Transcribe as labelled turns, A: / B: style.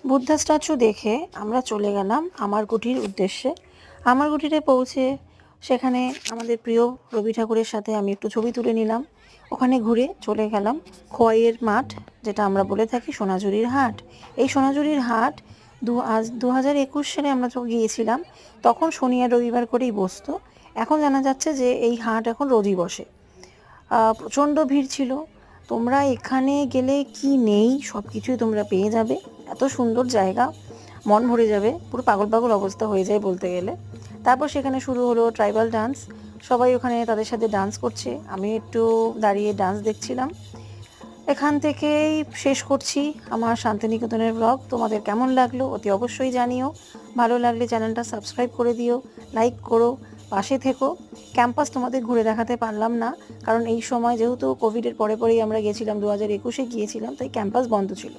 A: Buddha statue দেখে আমরা চলে গেলাম আমার কুঠির উদ্দেশ্যে। আমার কুঠিরে পৌঁছে সেখানে আমাদের প্রিয় রবি ঠাকুরের সাথে আমি একটু ছবি তুলে নিলাম। ওখানে ঘুরে চলে গেলাম খোয়াইয়ের মাঠ, যেটা আমরা বলে থাকি সোনাঝুরির হাট। এই সোনাঝুরির হাট 2021 সালে আমরা তো গিয়েছিলাম, তখন শনি আর রবিবার করেই বসতো। এখন জানা যাচ্ছে যে এই হাট এখন রোজই বসে। প্রচণ্ড ভিড় ছিল। তোমরা এখানে গেলে কি নেই সব কিছুই তোমরা পেয়ে যাবে। এত সুন্দর জায়গা, মন ভরে যাবে, পুরো পাগল পাগল অবস্থা হয়ে যায় বলতে গেলে। তারপর সেখানে শুরু হলো ট্রাইবাল ডান্স। সবাই ওখানে তাদের সাথে ডান্স করছে, আমি একটু দাঁড়িয়ে ডান্স দেখছিলাম। এখান থেকেই শেষ করছি আমার শান্তিনিকেতনের ব্লগ। তোমাদের কেমন লাগলো অতি অবশ্যই জানিও। ভালো লাগলে চ্যানেলটা সাবস্ক্রাইব করে দিও, লাইক করো, পাশে থেকো। ক্যাম্পাস তোমাদের ঘুরে দেখাতে পারলাম না, কারণ এই সময় যেহেতু কোভিডের পরে পরেই আমরা গেছিলাম, 2021-এ গিয়েছিলাম, তাই ক্যাম্পাস বন্ধ ছিল।